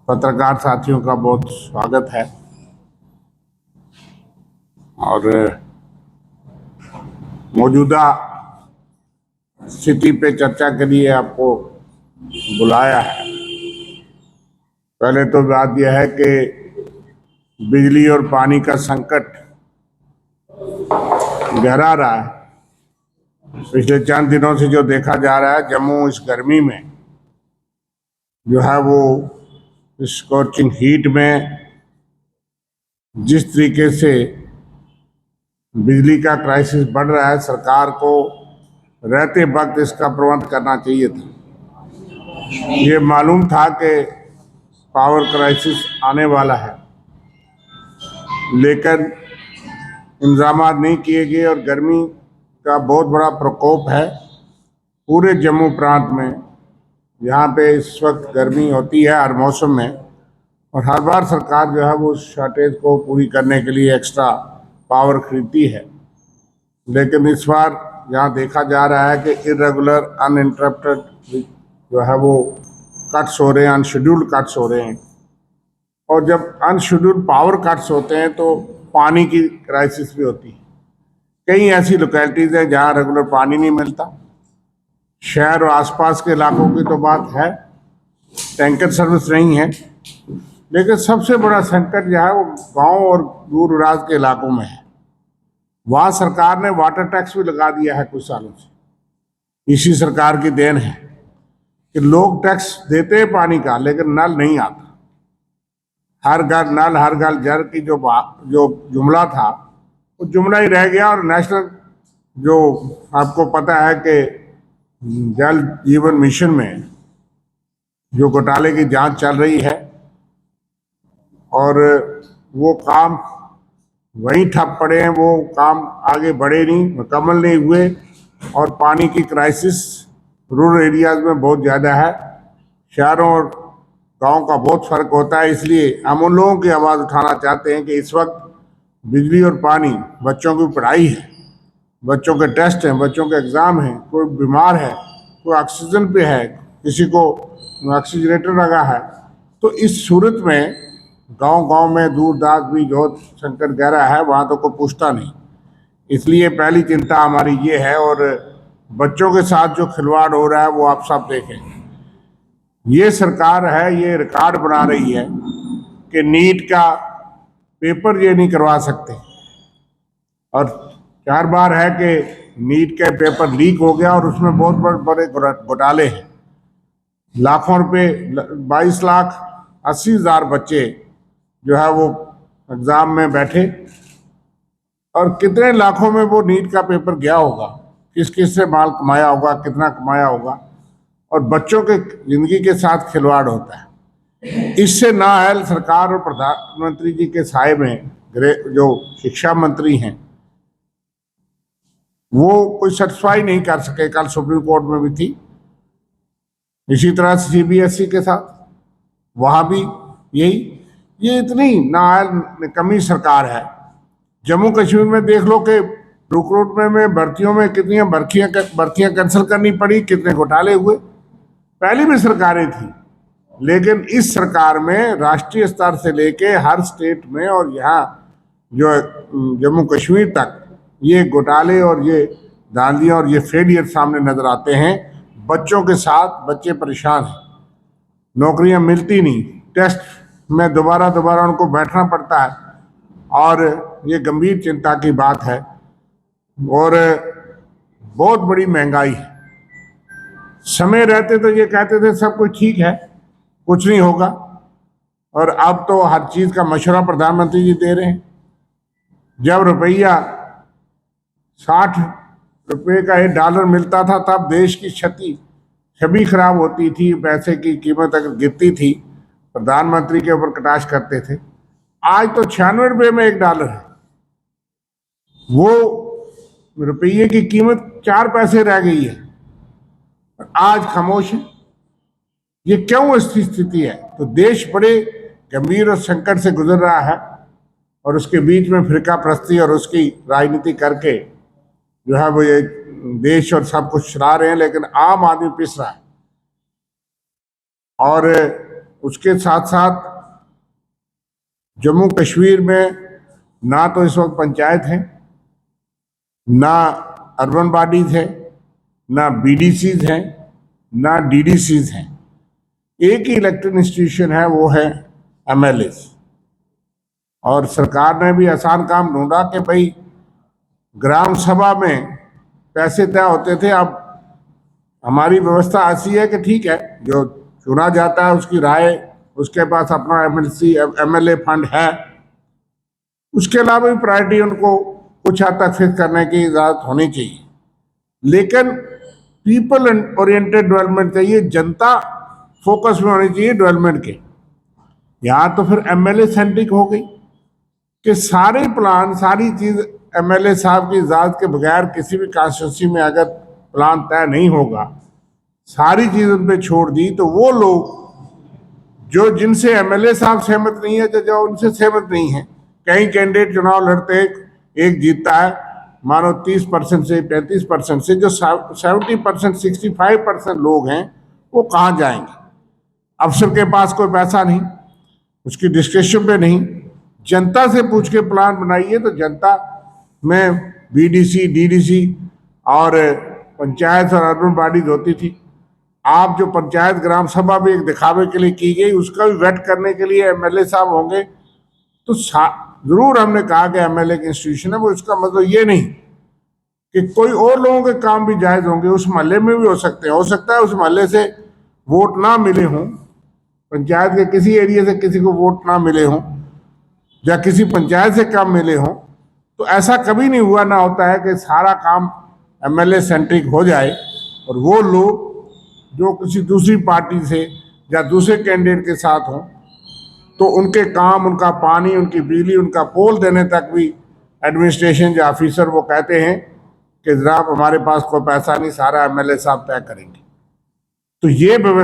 पत्रकार साथियों का बहुत स्वागत है। और मौजूदा स्थिति पे चर्चा के लिए आपको बुलाया है। पहले तो बात यह है कि बिजली और पानी का संकट गहरा रहा है। पिछले चंद दिनों से जो देखा जा रहा है, जम्मू इस गर्मी में जो है वो स्कॉचिंग हीट में जिस तरीके से बिजली का क्राइसिस बढ़ रहा है, सरकार को रहते वक्त इसका प्रबंध करना चाहिए था। ये मालूम था कि पावर क्राइसिस आने वाला है, लेकिन इंतजाम नहीं किए गए और गर्मी का बहुत बड़ा प्रकोप है पूरे जम्मू प्रांत में। यहाँ पे इस वक्त गर्मी होती है हर मौसम में, और हर बार सरकार जो है वो शॉर्टेज को पूरी करने के लिए एक्स्ट्रा पावर खरीदती है। लेकिन इस बार यहाँ देखा जा रहा है कि इरेगुलर अनइंटरप्टेड जो है वो कट्स हो रहे हैं, अनशेड्यूल्ड कट्स हो रहे हैं। और जब अनशेड्यूल्ड पावर कट्स होते हैं तो पानी की क्राइसिस भी होती है। कई ऐसी लोकेलिटीज़ हैं जहाँ रेगुलर पानी नहीं मिलता। शहर और आसपास के इलाकों की तो बात है, टैंकर सर्विस नहीं है, लेकिन सबसे बड़ा संकट जो है वो गांव और दूर दराज के इलाकों में है। वहाँ सरकार ने वाटर टैक्स भी लगा दिया है कुछ सालों से। इसी सरकार की देन है कि लोग टैक्स देते हैं पानी का, लेकिन नल नहीं आता। हर घर नल, हर घर जल की जो जुमला था वो जुमला ही रह गया। और नेशनल जो आपको पता है कि जल जीवन मिशन में जो घोटाले की जांच चल रही है, और वो काम वहीं ठप पड़े हैं, वो काम आगे बढ़े नहीं, मुकम्मल नहीं हुए। और पानी की क्राइसिस रूरल एरियाज में बहुत ज़्यादा है। शहरों और गांव का बहुत फर्क होता है। इसलिए हम उन लोगों की आवाज़ उठाना चाहते हैं कि इस वक्त बिजली और पानी, बच्चों की पढ़ाई है, बच्चों के टेस्ट हैं, बच्चों के एग्ज़ाम हैं, कोई बीमार है, कोई ऑक्सीजन पे है, किसी को ऑक्सीजनेटर लगा है, तो इस सूरत में गांव-गांव में दूर दराज भी जो संकट गहरा है, वहाँ तो कोई पूछता नहीं। इसलिए पहली चिंता हमारी ये है। और बच्चों के साथ जो खिलवाड़ हो रहा है वो आप सब देखें। ये सरकार है, ये रिकॉर्ड बना रही है कि नीट का पेपर ये नहीं करवा सकते, और 4 बार है कि नीट का पेपर लीक हो गया और उसमें बहुत बड़े घोटाले हैं। लाखों रुपए, 22,80,000 बच्चे जो है वो एग्जाम में बैठे, और कितने लाखों में वो नीट का पेपर गया होगा, किस किस से माल कमाया होगा, कितना कमाया होगा, और बच्चों के जिंदगी के साथ खिलवाड़ होता है। इससे नाअहल सरकार और प्रधानमंत्री जी के साए में जो शिक्षा मंत्री हैं वो कोई सेटिस्फाई नहीं कर सके। कल सुप्रीम कोर्ट में भी थी। इसी तरह से CBSE के साथ वहाँ भी यही। ये इतनी नाअहल कमी सरकार है। जम्मू कश्मीर में देख लो कि रिक्रूटमेंट में भर्तियों में कितनी भर्तियां कैंसिल करनी पड़ी, कितने घोटाले हुए। पहली भी सरकारें थी, लेकिन इस सरकार में राष्ट्रीय स्तर से लेके हर स्टेट में और यहाँ जो जम्मू कश्मीर तक ये घोटाले और ये धांधलियाँ और ये फेलियर सामने नजर आते हैं। बच्चों के साथ बच्चे परेशान हैं, नौकरियां मिलती नहीं, टेस्ट में दोबारा उनको बैठना पड़ता है, और ये गंभीर चिंता की बात है। और बहुत बड़ी महंगाई है। समय रहते तो ये कहते थे सब कुछ ठीक है, कुछ नहीं होगा, और अब तो हर चीज का मशवरा प्रधानमंत्री जी दे रहे हैं। जब रुपया 60 रुपये का $1 मिलता था तब देश की छवि खराब होती थी, पैसे की कीमत अगर गिरती थी प्रधानमंत्री के ऊपर कटाक्ष करते थे। आज तो 96 रुपये में $1 है। वो रुपये की कीमत 4 पैसे रह गई है, आज खामोश है। ये क्यों ऐसी स्थिति है? तो देश बड़े गंभीर और संकट से गुजर रहा है, और उसके बीच में फिरका प्रस्ती और उसकी राजनीति करके जो है वो ये देश और सब कुछ चला रहे हैं, लेकिन आम आदमी पिस रहा है। और उसके साथ साथ जम्मू कश्मीर में ना तो इस वक्त पंचायत है, ना अर्बन बॉडीज है, ना बीडीसीज हैं, ना डीडीसीज हैं। एक ही इलेक्टेड इंस्टीट्यूशन है, वो है एमएलए। और सरकार ने भी आसान काम ढूंढा कि भाई ग्राम सभा में पैसे तय होते थे, अब हमारी व्यवस्था ऐसी है कि ठीक है, जो चुना जाता है उसकी राय, उसके पास अपना एमएलए फंड है, उसके अलावा भी प्रायोरिटी उनको कुछ हद तक फिक्स करने की इजाजत होनी चाहिए। लेकिन पीपल ओरिएंटेड डेवलपमेंट चाहिए, जनता फोकस में होनी चाहिए डेवलपमेंट के। यहाँ तो फिर एमएलए सेंट्रिक हो गई कि सारे प्लान, सारी चीज एमएलए साहब की इजाजत के बगैर किसी भी कॉन्स्टिट्यूंसी में अगर प्लान तय नहीं होगा, सारी चीज उन पे छोड़ दी, तो वो लोग जो जिनसे एमएलए साहब सहमत नहीं है, जो उनसे सहमत नहीं है, कई कैंडिडेट चुनाव लड़ते, एक जीतता है मानो 30% से 35% से, जो 70% 65% लोग हैं वो कहाँ जाएंगे? अफसर के पास कोई पैसा नहीं, उसकी डिस्क्रिप्शन पे नहीं, जनता से पूछ के प्लान बनाइए। तो जनता में बीडीसी, डीडीसी और पंचायत और अर्बन बॉडीज होती थी। आप जो पंचायत ग्राम सभा भी एक दिखावे के लिए की गई, उसका भी वेट करने के लिए एमएलए साहब होंगे। तो जरूर हमने कहा कि एमएलए की इंस्टीट्यूशन है, वो इसका मतलब ये नहीं कि कोई और लोगों के काम भी जायज होंगे, उस मोहल्ले में भी हो सकते हैं। हो सकता है उस मोहल्ले से वोट ना मिले हों, पंचायत के किसी एरिया से किसी को वोट ना मिले हों, या किसी पंचायत से कम मिले हों। तो ऐसा कभी नहीं हुआ, ना होता है कि सारा काम एमएलए सेंट्रिक हो जाए और वो लोग जो किसी दूसरी पार्टी से या दूसरे कैंडिडेट के साथ हों, तो उनके काम, उनका पानी, उनकी बिजली, उनका पोल देने तक भी एडमिनिस्ट्रेशन या ऑफिसर वो कहते हैं कि जनाब हमारे पास कोई पैसा नहीं, सारा एमएलए साहब तय करेंगे। तो ये व्यवस्था